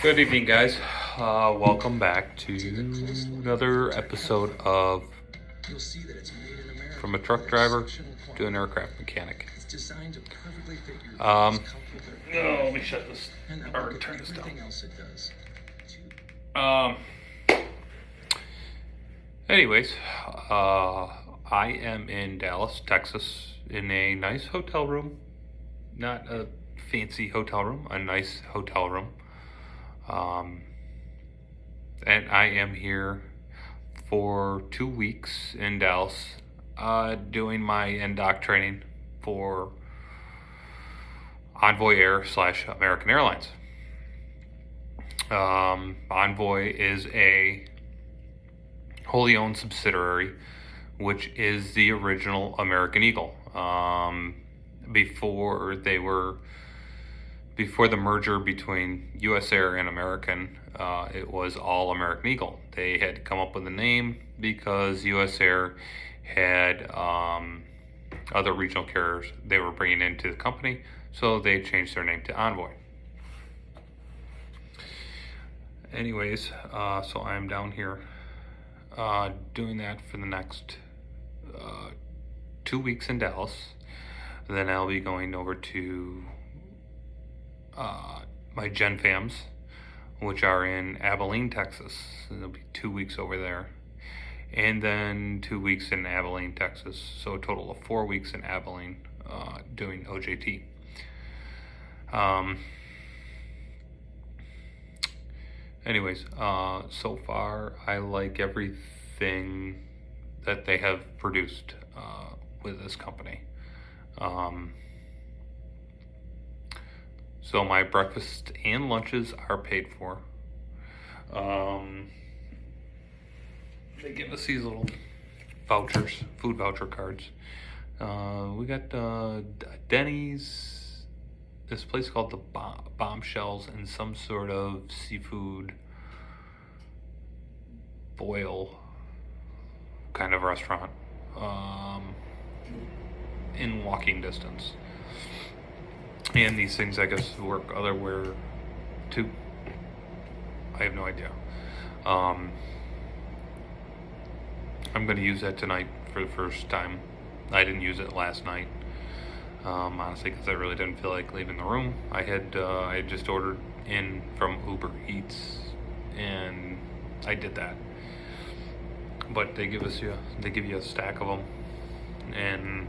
Good evening, guys. Welcome back to another episode of From a Truck Driver to an Aircraft Mechanic. Let me shut this or turn this down. Anyways, I am in Dallas, Texas, in a nice hotel room. Not a fancy hotel room, a nice hotel room. And I am here for 2 weeks in Dallas, doing my InDoc training for Envoy Air / American Airlines. Envoy is a wholly owned subsidiary, which is the original American Eagle. Before the merger between US Air and American, it was all American Eagle. They had to come up with a name because US Air had other regional carriers they were bringing into the company, so they changed their name to Envoy. Anyways, so I'm down here doing that for the next 2 weeks in Dallas. Then I'll be going over to my Gen Fams, which are in Abilene, Texas. It'll be 2 weeks over there. And then 2 weeks in Abilene, Texas. So a total of 4 weeks in Abilene doing OJT. Anyways, so far I like everything that they have produced with this company. So my breakfast and lunches are paid for. They give us these little vouchers, food voucher cards. We got Denny's, this place called the Bombshells, and some sort of seafood boil kind of restaurant in walking distance. And these things, I guess, work otherwhere too. I have no idea. I'm going to use that tonight for the first time. I didn't use it last night, honestly, because I really didn't feel like leaving the room. I had just ordered in from Uber Eats, and I did that. But they give you a stack of them, and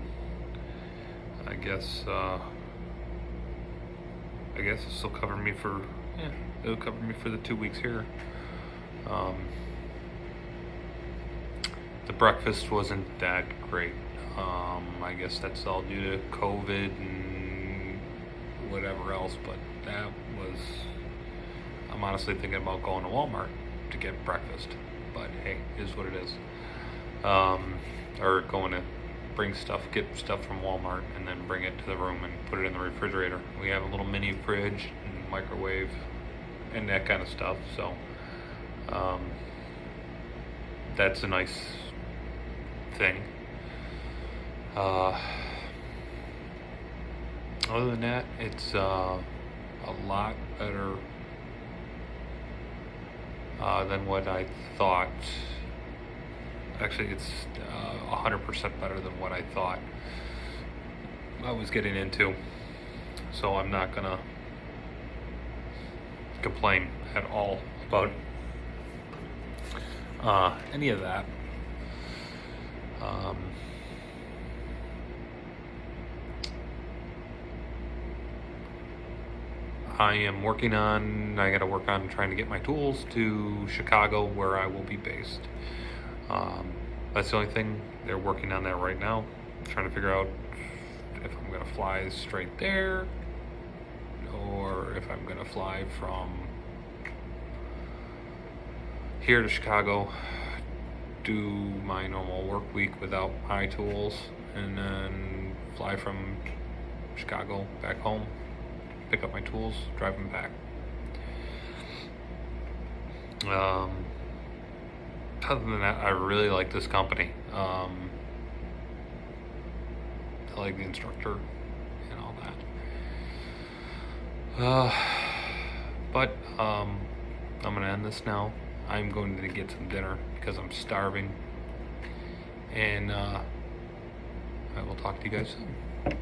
I guess this will cover me for it'll cover me for the 2 weeks here. The breakfast wasn't that great. I guess that's all due to COVID and whatever else, but I'm honestly thinking about going to Walmart to get breakfast, but hey, it is what it is. Or going to get stuff from Walmart and then bring it to the room and put it in the refrigerator. We have a little mini fridge and microwave and that kind of stuff, so that's a nice thing. Other than that, it's a lot better than what I thought. Actually, it's 100% better than what I thought I was getting into. So I'm not gonna complain at all about any of that. I gotta work on trying to get my tools to Chicago, where I will be based. That's the only thing. They're working on that right now, trying to figure out if I'm gonna fly straight there or if I'm gonna fly from here to Chicago, do my normal work week without my tools, and then fly from Chicago back home, pick up my tools, drive them back. Other than that, I really like this company. I like the instructor and all that. But I'm gonna end this now. I'm going to get some dinner because I'm starving, and I will talk to you guys soon.